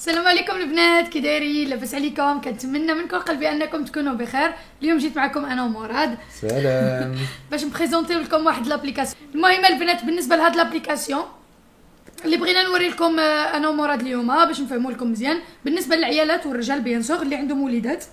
السلام عليكم البنات، كي دايرين؟ لاباس عليكم؟ كنتمنى من كل قلبي انكم تكونوا بخير. اليوم جيت معكم انا ومراد سلام باش نبريزونطيو لكم واحد لابليكاسيون. المهم البنات بالنسبه لهاد لابليكاسيون اللي بغينا نوري لكم انا ومراد اليوم باش نفهموا لكم مزيان. بالنسبه للعيالات والرجال بيان سور اللي عندهم وليدات،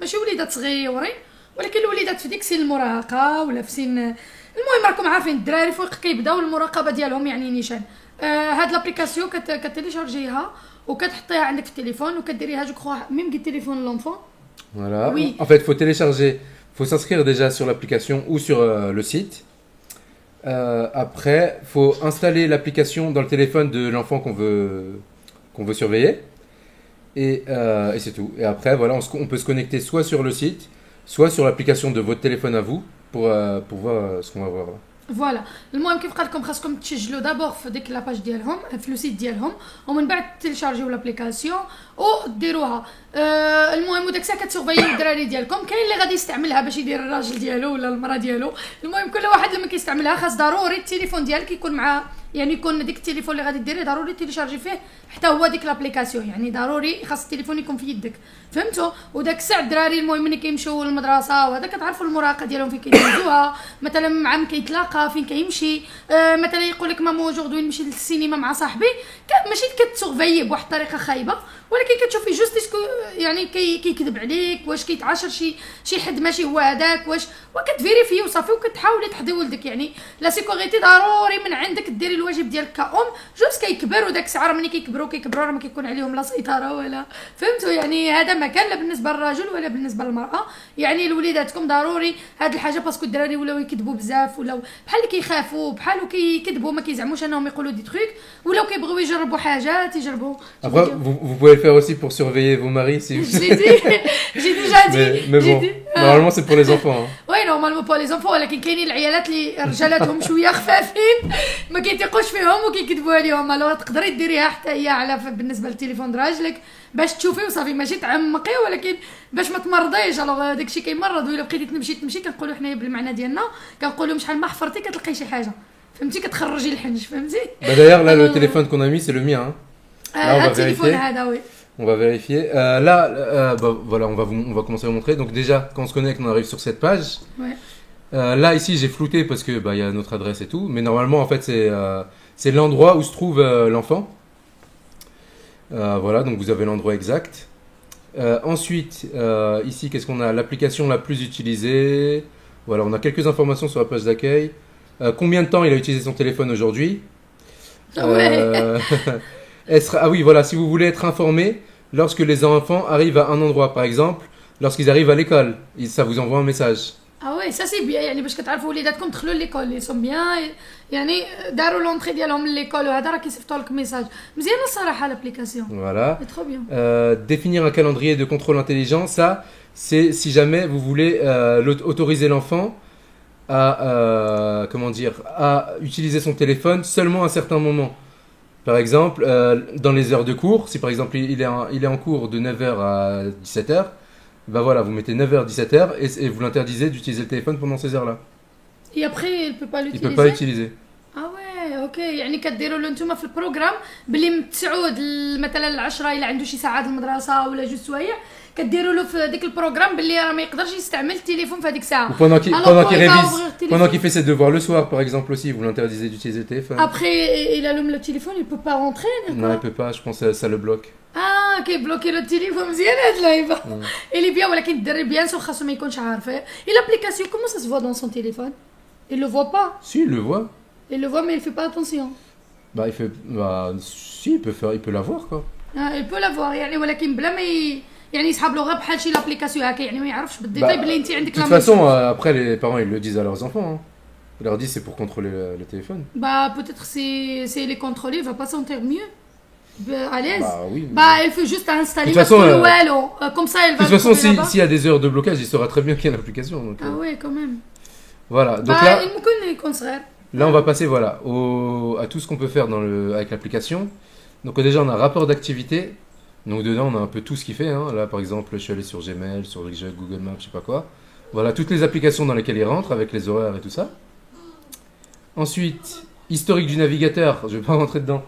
ماشي وليدات صغيورين ولكن الوليدات في ديك سن المراهقه ولا في سن، المهم راكم عارفين الدراري فوق كيبداو المراقبه ديالهم يعني نيشان. هاد لابليكاسيون كتيليشارجيها وكتحطيها عندك في التليفون وكديريها جو كخوا ميم كي تليفون لونفون. Voilà. Oui. En fait, il faut télécharger, il faut s'inscrire déjà sur l'application ou sur le site. Après, il faut installer l'application dans le téléphone de l'enfant qu'on veut surveiller. Et c'est tout. Et après, voilà, on peut se connecter soit sur le site, soit sur l'application de votre téléphone à vous pour voir ce qu'on va voir là. فوالا. المهم كيف قال لكم خاصكم تسجلوا دابور في ديك لاباج ديالهم في لو سيت ديالهم ومن بعد تيليشارجيو لابليكاسيون وديروها. المهم وداك الساعه كتسورفيو الدراري ديالكم. كاين اللي غادي يستعملها باش يدير الراجل ديالو ولا المراه ديالو. المهم كل واحد لما كيستعملها خاص ضروري التليفون ديالك يكون معاه، يعني يكون ديك التليفون اللي غادي ديري ضروري تيليشارجي فيه حتى هو ديك لابليكاسيون، يعني ضروري خاص التليفون يكون في يدك، فهمتوا؟ وداك الساعه الدراري المهم ملي كيمشيو للمدرسه وهذا كتعرفوا المراهقه ديالهم فين كيدوزوها، مثلا مع كيتلاقى فين كيمشي، مثلا يقول لك ماما اوجوردي نمشي للسينما مع صاحبي، ماشي كتسورفيي بواحد الطريقه خايبه ولكن كتشوفي جوست يعني كيكذب عليك، واش كيتعاشر شي حد ماشي هو هذاك، واش وكتفيريفي وصافي وكتحاولي تحضي ولدك. يعني لا سيكوريتي ضروري من عندك ديري الواجب ديالك كأم. جوست كيكبر وداك الساعه ملي كيكبروا راه ما كيكون عليهم لا سيطره ولا، فهمتوا؟ يعني هذا ما كان لا بالنسبه للرجل ولا بالنسبه للمراه. يعني لوليداتكم ضروري هاد الحاجه باسكو الدراري ولاو يكذبوا بزاف، ولاو بحال اللي كيخافوا بحال كيكذبوا ما كيزعموش انهم يقولوا دي تروك، ولاو كيبغيو يجربوا حاجات يجربوا. Après, vous pouvez le faire aussi pour surveiller vos maris si vous... j'ai déjà dit. Mais bon, normalement c'est pour les enfants. Hein. وي نورمالمون بو لي زونفون، ولكن كاينين العيالات اللي رجالاتهم شويه خفافين ما كيتيقوش فيهم وكيكذبوا عليهم. الوغ تقدري ديريها حتى هي على بالنسبه للتليفون د راجلك باش تشوفي وصافي، ماشي تعمقي ولكن باش ما تمرضيش. الوغ داكشي كيمرض، ولا بقيتي تمشي كنقولوا حنايا بالمعنى ديالنا كنقولوا شحال ما حفرتي كتلقاي شي حاجه، فهمتي؟ كتخرجي الحنج، فهمتي؟ Bah d'ailleurs là le téléphone qu'on a mis c'est le mien. Hein. Là on va التليفون vérifier. هذا وي. On va vérifier. Là, bah, voilà, on va commencer à vous montrer. Donc déjà, quand on se connecte, on arrive sur cette page. Ouais. Là, ici, j'ai flouté parce que bah, y a notre adresse et tout. Mais normalement, en fait, c'est l'endroit où se trouve l'enfant. Voilà, donc vous avez l'endroit exact. Ensuite, ici, qu'est-ce qu'on a? L'application la plus utilisée. Voilà, on a quelques informations sur la page d'accueil. Combien de temps il a utilisé son téléphone aujourd'hui? Ah oui, voilà, si vous voulez être informé lorsque les enfants arrivent à un endroit, par exemple, lorsqu'ils arrivent à l'école, ça vous envoie un message. اه وي سا سي بيان، يعني باش كتعرفوا وليداتكم دخلوا ليكول لي سون بيان، يعني داروا لونطري ديالهم ليكول وهذا راه كيصيفطوا لك ميساج. مزيان الصراحه لابليكاسيون. Voilà. ترو بيان. Définir un calendrier de contrôle intelligent, ça, c'est si jamais vous voulez autoriser l'enfant à, comment dire, à utiliser son téléphone seulement à un certain moment. Par exemple, dans les heures de cours, si par exemple il est en cours de 9h à 17h, bah voilà, vous mettez 9h, 17h et vous l'interdisez d'utiliser le téléphone pendant ces heures-là. Et après, il peut pas Il l'utiliser. peut pas l'utiliser. اه وي اوكي، يعني كديروا له نتوما في البروغرام بلي من 9 مثلا 10 الا عنده شي ساعات المدرسه ولا جوج سوايع كديروا له في ديك البروغرام بلي راه ما يقدرش يستعمل التليفون في هذيك الساعه. Ou pendant qu'il fait ses devoirs le soir, par exemple aussi, vous l'interdisez d'utiliser le téléphone. Après, il allume le téléphone, il peut pas rentrer. Non, il peut pas. Je pense que ça le bloque. كيبلوكي له التليفون. مزيان هاد اللعيبه. اللي بيان ولكن الدري بيان سو خاصو ما يكونش عارفه. اي لابليكاسيون كومون سا سو فوا دون سون تيليفون؟ Il le voit pas. Si, il le voit. Il le voit mais il fait pas attention. Bah, si, il peut l'avoir quoi. Il peut l'avoir يعني ولكن بلا ما يعني يسحب له غير بحال شي لابليكاسيون هكا، يعني ما يعرفش بالديتاي بلي انت عندك. De toute façon, après les parents ils le disent à leurs enfants. Hein. Ils leur disent c'est pour contrôler le téléphone. Bah peut-être si il est contrôlé, il va pas sentir mieux. À l'aise. Bah oui. Bah elle fait juste installer. De toute façon, comme ça elle va. De toute façon, s'il y a des heures de blocage, il saura très bien qu'il y a l'application. Donc, ah ouais quand même. Voilà. Donc bah, là. Là, on va passer voilà à tout ce qu'on peut faire avec l'application. Donc déjà, on a un rapport d'activité. Donc dedans, on a un peu tout ce qu'il fait. Hein. Là, par exemple, je suis allé sur Gmail, sur Google Maps, je sais pas quoi. Voilà, toutes les applications dans lesquelles il rentre, avec les horaires et tout ça. Ensuite, historique du navigateur. Je vais pas rentrer dedans,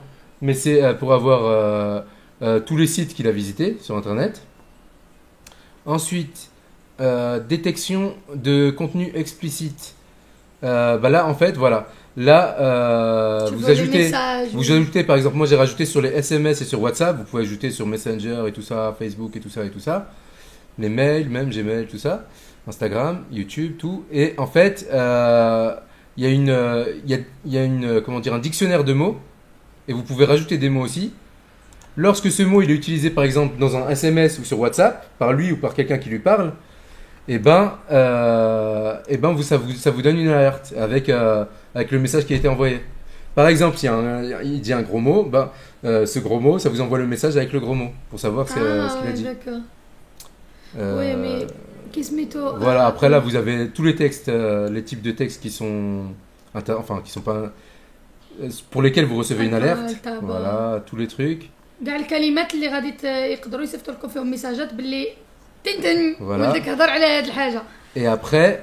mais c'est pour avoir tous les sites qu'il a visités sur Internet. Ensuite, détection de contenu explicite. Bah là, en fait, voilà. Là, vous ajoutez, par exemple, moi j'ai rajouté sur les SMS et sur WhatsApp, vous pouvez ajouter sur Messenger et tout ça, Facebook et tout ça, les mails, même Gmail, tout ça, Instagram, YouTube, tout. Et en fait, il y a comment dire, un dictionnaire de mots, et vous pouvez rajouter des mots aussi. Lorsque ce mot il est utilisé par exemple dans un SMS ou sur WhatsApp, par lui ou par quelqu'un qui lui parle, et ça vous donne une alerte avec le message qui a été envoyé. Par exemple, si il dit un gros mot, ce gros mot, ça vous envoie le message avec le gros mot pour savoir ce qu'il a dit. D'accord. Oui, mais qu'est-ce que voilà. Après là, vous avez tous les textes, les types de textes qui sont qui sont pas pour lesquels vous recevez une alerte. Voilà, tous les trucs. كاع الكلمات اللي غادي يقدروا يصيفطوا لكم فيهم ميساجات باللي voilà. ولدك هضر على هاد الحاجه. Et après,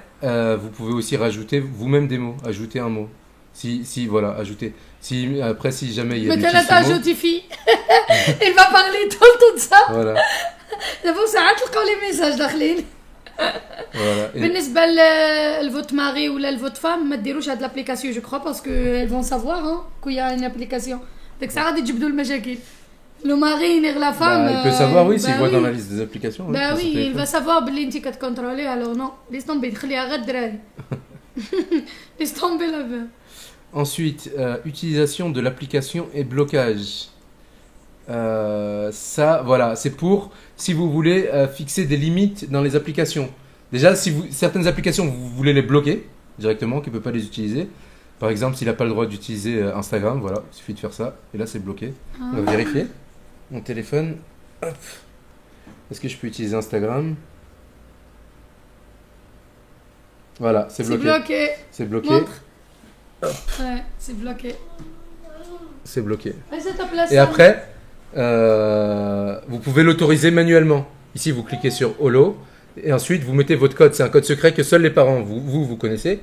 vous pouvez aussi rajouter vous-même des mots, ajouter un mot. Si voilà, ajouter. Si jamais il y a مثلا تاجوتي في il va parler tout le temps de ça. Voilà. دابا ساعات تلقاو لي ميساج داخلين. Voilà. بالنسبه للفوت ماري ولا الفوت فام ما ديروش هاد لابليكاسيون جو كرو باسكو elles vont savoir كو يا une application. ديك الساعه غادي تجبدوا المشاكل. Le mari nègre la femme. Il peut savoir, oui, s'il voit dans la liste des applications. Bah oui, il va savoir بلي انت كتكونترولي. Alors non, laisse tomber, خليها غير الدراري. Laisse tomber la veuve. Ensuite, utilisation de l'application et blocage. Ça, voilà, c'est pour si vous voulez fixer des limites dans les applications. Déjà, si certaines applications, vous voulez les bloquer directement, qu'il ne peut pas les utiliser. Par exemple, s'il n'a pas le droit d'utiliser Instagram, voilà, il suffit de faire ça. Et là, c'est bloqué. On va vérifier. Mon téléphone. Hop. Est-ce que je peux utiliser Instagram? Voilà, c'est bloqué. C'est bloqué. Montre. Ouais, c'est bloqué. C'est bloqué. Et après, vous pouvez l'autoriser manuellement. Ici, vous cliquez sur Holo. Et ensuite, vous mettez votre code. C'est un code secret que seuls les parents, vous connaissez.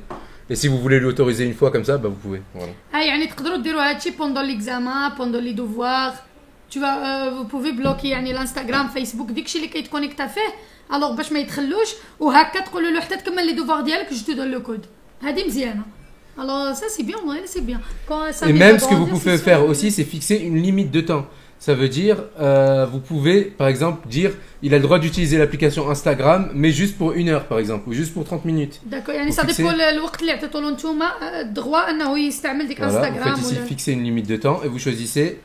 Et si vous voulez l'autoriser une fois comme ça, vous pouvez. Voilà. يعني تقدروا ديروا هادشي pendant l'examen, pendant les devoirs. Tu vas, vous pouvez bloquer يعني الانستغرام فيسبوك داكشي اللي كيتكونيكتا فيه الوغ باش ما يدخلوش وهكا تقولوا له حتى تكمل لي دوفوار ديالك جو تو دون لو كود. هذه مزيانه. Alors ça c'est bien, ouais, c'est bien. Et même ce que vous pouvez faire aussi, c'est fixer une limite de temps. Ça veut dire, vous pouvez par exemple dire, il a le droit d'utiliser l'application Instagram, mais juste pour 1 heure par exemple, ou juste pour 30 minutes. D'accord, يعني ça dépend الوقت اللي عطيتو له نتوما الدغوا انه يستعمل ديك انستغرام. Vous faites ici fixer une limite de temps et vous choisissez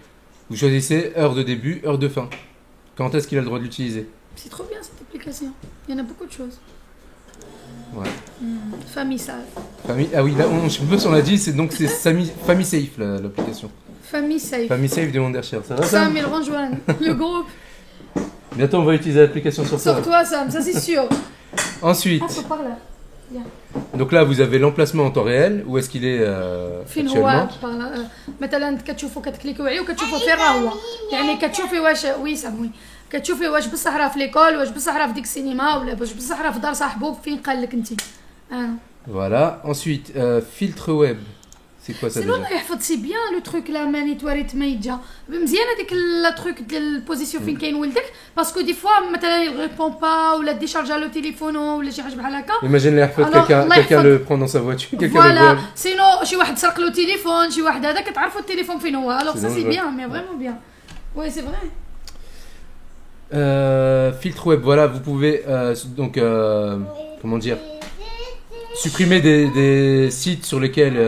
heure de début, heure de fin. Quand est-ce qu'il a le droit de l'utiliser? C'est trop bien cette application. Il y en a beaucoup de choses. Ouais. Famille Safe. Ah oui, là, je sais pas si on l'a dit, c'est Famille Safe l'application. Famille Safe. Famille Safe de Wondershare, ça va ça? Sam, ils rejoignent le groupe. Bientôt on va utiliser l'application sur ça. Sur toi Sam, ça c'est sûr. Ensuite. Ah, par là. Viens. Donc là vous avez l'emplacement en temps réel, où est-ce qu'il est فين actuellement. هو مثلا كتشوفوا كتكليكوا عليه وكتشوفوا فين راه هو. يعني كتشوفي واش وي ساموي كتشوفي واش بصح راه في ليكول واش بصح راه في ديك السينما ولا واش بصح راه في دار صاحبو فين قال لك انت. Voilà, ensuite filtre web. C'est quoi ça déjà? سينو يحفظ سي بيان لو تروك لا ماني تواريت ما يجا مزيانه ديك لا تروك ديال البوزيسيون فين كاين ولدك باسكو دي فوا مثلا يغيبون با ولا ديشارجا لو تيليفون ولا شي حاجه بحال هكا. Imagine les يحفظ quelqu'un le prend dans sa voiture, quelqu'un le فوالا vole. سينو شي واحد سرق له تليفون شي واحد هذا كتعرفوا التليفون فين هو. الوغ سا سي بيان مي فريمون بيان. وي سي فري. Filtre web, voilà, vous pouvez donc comment dire, supprimer des sites sur lesquels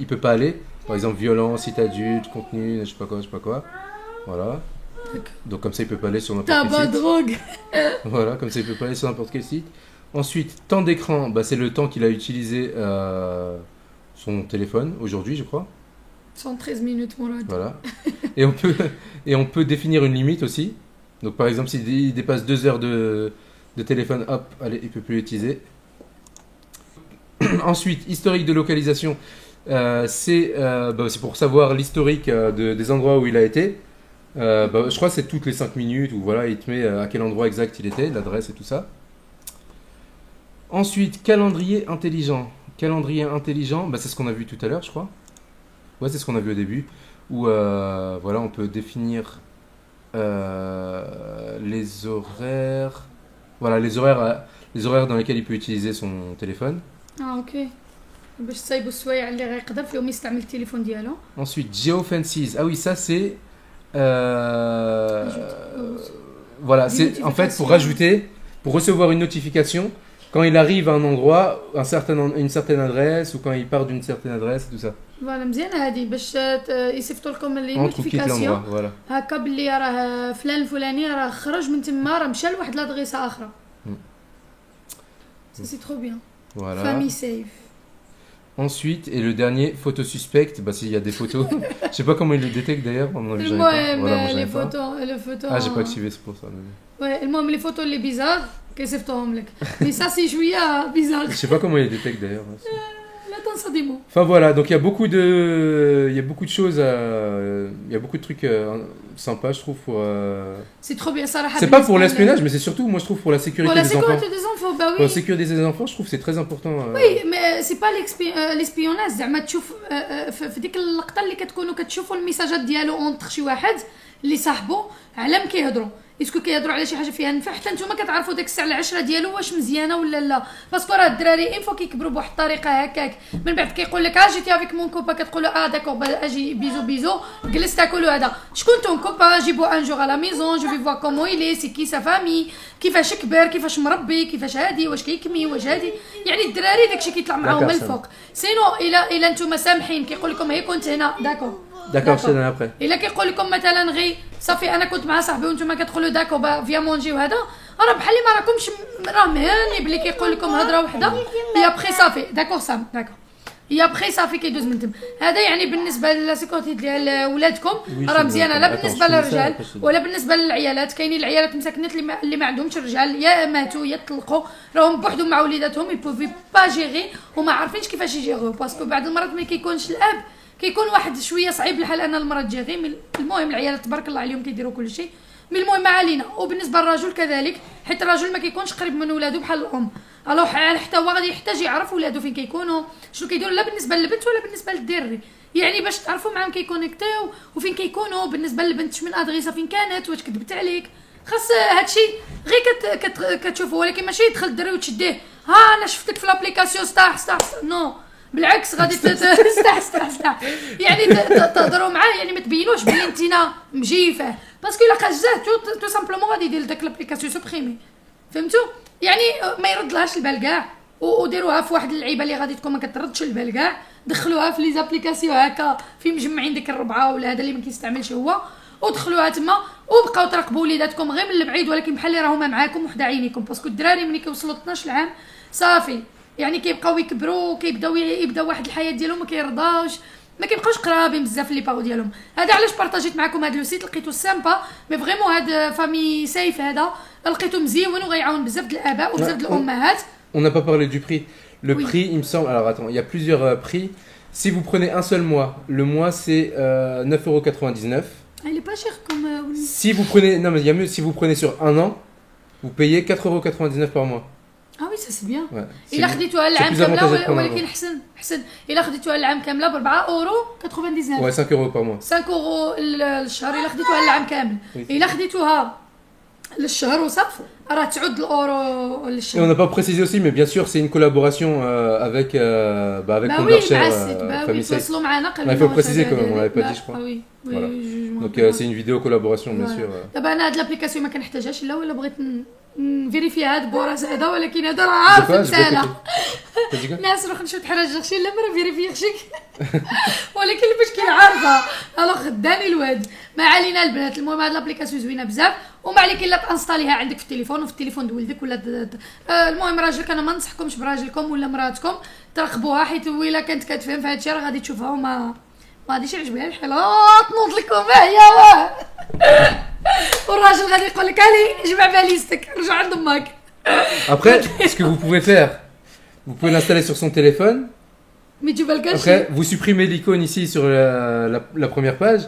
il peut pas aller. Par exemple, violence, site adulte, contenu, je sais pas quoi. Voilà. Donc comme ça, il peut pas aller sur n'importe quel Tabac, site. drogue. Voilà, comme ça, il peut pas aller sur n'importe quel site. Ensuite, temps d'écran, c'est le temps qu'il a utilisé son téléphone aujourd'hui, je crois. 113 minutes, mon rad. Voilà. Et on peut définir une limite aussi. Donc par exemple, s'il dépasse 2 heures de téléphone, hop, allez, il peut plus l'utiliser. Ensuite, historique de localisation, c'est pour savoir l'historique des endroits où il a été. Je crois que c'est toutes les 5 minutes où voilà, il te met à quel endroit exact il était, l'adresse et tout ça. Ensuite, calendrier intelligent. Calendrier intelligent, c'est ce qu'on a vu tout à l'heure, je crois. Ouais, c'est ce qu'on a vu au début. Où voilà, on peut définir les horaires. Voilà, les horaires dans lesquels il peut utiliser son téléphone. اوكي باش تصايبوا السوايع اللي غيقدر في يوم يستعمل التليفون ديالو. Ensuite, geofences. Ah oui, ça c'est. Voilà, c'est en fait pour rajouter, pour recevoir une notification quand il arrive à un endroit, une certaine adresse ou quand il part d'une certaine adresse, tout ça. فوالا مزيان هادي باش يصيفطوا لكم لي Entre ou quitte نوتيفيكاسيون l'endroit, voilà. هكا باللي راه فلان الفلاني راه خرج من تما راه مشى لواحد لادغيسه اخرى. سي ترو بيان. Voilà. فامي سيف. Ensuite, et le dernier, photo suspecte, bah s'il y a des photos. Je sais pas comment il les détecte d'ailleurs. Moi, j'en ai pas. Voilà, moi, j'en ai لي pas. فوتو Ah, j'ai pas activé, c'est pour ça. وي المهم لي فوتو اللي بيزار كيصيفطوهم لك مي سا سي شويه بيزار. Je sais pas comment il les détecte d'ailleurs. لا تنصدموا. Enfin voilà, donc il y a beaucoup de choses, il y a beaucoup de trucs sympas, je trouve pour. سي ترو بيان صراحه. C'est pas pour l'espionnage, mais c'est surtout, moi je trouve pour la sécurité pour la des enfants. sécurité des enfants bah Pour la oui. sécurité des enfants, je trouve que c'est très important. وي مي سي با ليسبيوناج زعما تشوف في ديك اللقطه اللي كتكونوا كتشوفوا الميساجات ديالو اونتر شي واحد اللي صاحبو على ما كيهضروا اسكو كيهضروا على شي حاجه فيها نفع حتى نتوما كتعرفوا ديك الساعه العشره ديالو واش مزيانه ولا لا باسكو راه الدراري ان فوا كيكبروا بواحد الطريقه هكاك من بعد كيقول لك جيتي افيك مون كوبا كتقولوا داكور اجي بيزو بيزو جلس تاكلوا هذا شكون تون كوبا جيبو ان جور لا ميزون جو في فوا كومون إلي سي كي سا فامي كيفاش كبر كيفاش مربي كيفاش هادي واش كيكمي واش هادي يعني الدراري داكشي كيطلع معاهم من الفوق سينو الا نتوما سامحين كيقول لكم هي كنت هنا داكور D'accord, je te donne après. الا كيقول لكم مثلا غي صافي انا كنت مع صاحبي وانتم كتقولوا داكو فيا مونجي وهذا راه بحال ما راكمش راه مهني بلي كيقول لكم هضره وحده يا بخي صافي داكور سام داكور يا بخي صافي كيدوز من تم هذا يعني بالنسبه للسيكوريتي ديال ولادكم راه مزيانه لا بالنسبه للرجال ولا بالنسبه للعيالات كاينين العيالات مساكنات اللي ما عندهمش رجال يا ماتوا يا طلقوا راهم بوحدهم مع وليداتهم يبوفي با جيري وما عارفينش كيفاش يجيرو باسكو بعض المرات ما كيكونش الاب كيكون واحد شويه صعيب الحال ان المراه تجيغي المهم العيالات تبارك الله عليهم كيديروا كل شيء من المهم ما علينا وبالنسبه للرجل كذلك حيت الرجل ما كيكونش قريب من ولادو بحال الام الوغ حتى هو غادي يحتاج يعرف ولادو فين كيكونوا شنو كيديروا لا بالنسبه للبنت ولا بالنسبه للدري يعني باش تعرفوا معاهم كيكونيكتيو وفين كيكونوا بالنسبه للبنت من ادريسه فين كانت واش كذبت عليك خاص هادشي غير كتشوفوا ولكن ماشي يدخل الدري وتشديه ها انا شفتك في لابليكاسيون ستاح نو بالعكس غادي استح يعني تهضروا معاه يعني ما تبينوش بلي انتينا مجيفه باسكو الا قجاه تو سامبلومون غادي يدير داك لابليكاسيون سوبريمي فهمتوا يعني ما يردلهاش البال كاع وديروها في واحد اللعيبه اللي غادي تكون ما كتردش البال كاع دخلوها في لي زابليكاسيون هكا في مجمعين ديك الربعه ولا هذا اللي ما كيستعملش هو ودخلوها تما وبقاو تراقبوا وليداتكم غير من البعيد ولكن بحال اللي راهما معاكم وحده عينيكم باسكو الدراري ملي كيوصلوا 12 عام صافي يعني كيبقاو يكبروا يبداو واحد الحياه ديالهم ما كيرضاوش ما كيبقاوش قرابين بزاف لي باغو ديالهم هذا علاش بارطاجيت معكم هذا لو سيت لقيتو سامبا مي فريمون هذا فامي سيف هذا لقيتو مزيون وغيعاون بزاف د الاباء وبزاف د الامهات. On n'a pas parlé du prix. Le prix, il me semble. Alors attends, il y a plusieurs prix. Si vous prenez un seul mois, le mois c'est 9,99 €. Il est pas cher comme. Si vous prenez, non mais il y a mieux. Si vous prenez sur un an, vous payez 4,99 € par mois. اه وي سي بيان Ouais. الا خديتوها العام كامله ولكن حسن الا خديتوها العام كامله ب 4,99 Ouais, 5 € par mois. 5 € للشهر الا خديتوها العام كامل الا خديتوها للشهر وصف راه تعود الاورو Et للشهر. on n'a pas précisé aussi, mais bien sûr, c'est une collaboration avec Wondershare, Famille Safe. Il faut préciser quand même, on l'avait pas dit, je crois. Voilà. Donc c'est une vidéo collaboration, bien sûr. دابا انا هاد لابليكاسيون ما كنحتاجهاش الا ولا بغيت نفيريفي هاد بوراس هذا ولكن هذا راه عارف مساله الناس روح نشوف حراج شي لا مرة فيريفي شي ولكن المشكل عارفه الوغ خداني الواد ما علينا البنات المهم هاد لابليكاسيون زوينه بزاف وما عليك الا تانستاليها عندك في التليفون وفي التليفون د ولدك ولا المهم راجلك انا ما ننصحكمش براجلكم ولا مراتكم تراقبوها حيت الا كانت كتفهم في هادشي راه غادي تشوفها وما غاديش يعجبها الحال تنوض لكم هي واه والراجل غادي يقول لك علي جمع باليستك رجع عند امك. Après, ce que vous pouvez faire, vous pouvez l'installer sur son téléphone. Mais tu vas le cacher. Après, vous supprimez l'icône ici sur la première page.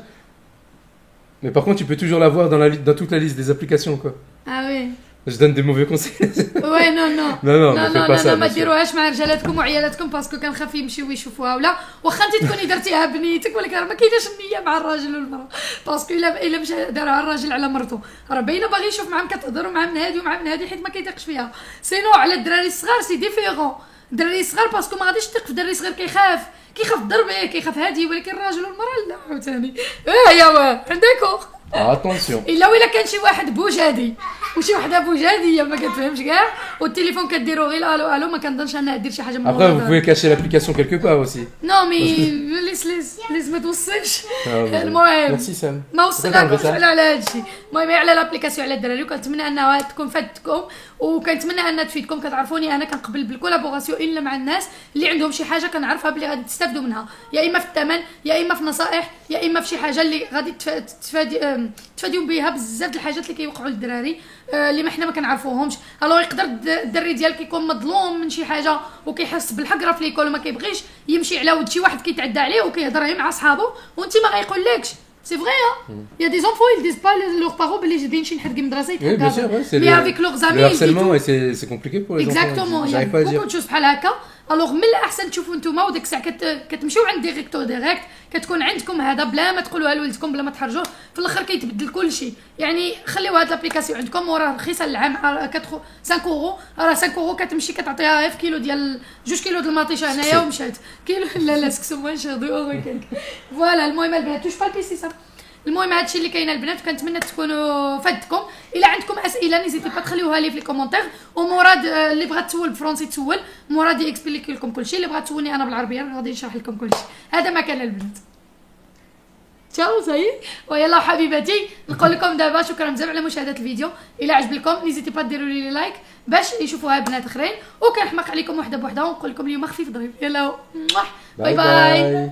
Mais par contre, tu peux toujours la voir dans toute la liste des applications, quoi. Ah oui. Je donne des mauvais conseils. وي نو نو Non, لا ne لا fais pas لا ça. ما bien sûr. ديروهاش مع رجالاتكم وعيالاتكم باسكو كنخاف يمشيو يشوفوها ولا واخا انت تكوني درتيها بنيتك ولكن راه ما كايناش النيه مع الراجل والمراه باسكو الا مشى دارها الراجل على مرته راه باينه باغي يشوف معاهم كتهضر ومع من هادي ومع من هادي حيت ما كيثيقش فيها سينو على الدراري الصغار سي ديفيرون الدراري الصغار باسكو ما غاديش تثق في الدراري الصغير كيخاف ضربه كيخاف هادي ولكن الراجل والمراه لا عاوتاني يا عندكم Attention. الا كان شي واحد بوجادي وشي وحده بوجاديه ما كتفهمش كاع والتليفون كديرو غير الو الو ما كنظنش انها دير شي حاجه من Après, vous pouvez cacher l'application quelque part aussi. نو مي ليس ما توصلش المهم Merci Sam. ما Pourquoi t'as enlevé وصلناكمش ça على هادشي المهم على لابليكاسيون على الدراري وكنتمنى انها تكون فادتكم وكنتمنى انها تفيدكم كتعرفوني انا كنقبل بالكولابوراسيون الا مع الناس اللي عندهم شي حاجه كنعرفها بلي غادي تستافدوا منها يا اما في الثمن يا اما في نصائح يا اما في شي حاجه اللي غادي تفاديو بها بزاف د الحاجات اللي كيوقعوا للدراري اللي ما حنا ما كنعرفوهمش الو يقدر الدري ديالك يكون مظلوم من شي حاجه وكيحس بالحقره في ليكول وما كيبغيش يمشي على ود شي واحد كيتعدى عليه وكيهضر غير مع صحابو وانت ما غايقولكش سي فري يا دي زونفون ils disent pas leurs parents بلي جايين شي نحرق مدرسه Oui, bien sûr, ouais, c'est mais avec leurs amis le harcèlement et c'est compliqué pour les اكزاكتومون enfants. يعني J'arrive pas à le dire. بوكو تشوف بحال هكا الوغ من الاحسن تشوفوا نتوما وديك الساعه كتمشيو عند ديريكتور ديريكت كتكون عندكم هذا بلا ما تقولوها لولدكم بلا ما تحرجوه في الاخر كيتبدل كل شيء يعني خليو هاد لابليكاسيون عندكم وراه رخيصه العام 5 اورو راه 5 اورو كتمشي كتعطيها غير في كيلو ديال 2 كيلو د المطيشه هنايا ومشات كيلو لا سكسو موان شير دو اورو فوالا المهم البنات توش با البيسي صافي المهم هادشي اللي كاين البنات كنتمنى تكونوا فادتكم الا عندكم اسئله نيزيتي با تخليوها لي في الكومونتير ومراد اللي بغات تسول بالفرنسي تسول مراد يكسبليكي لكم كلشي اللي بغات تسولني انا بالعربيه غادي نشرح لكم كلشي هذا ما كان البنات تشاو زي ويلا حبيباتي نقول لكم دابا شكرا بزاف على مشاهده الفيديو الا عجب لكم نيزيتي با ديروا لي لايك باش يشوفوها بنات اخرين وكنحماق عليكم وحده بوحده ونقول لكم اليوم خفيف ظريف يلا باي باي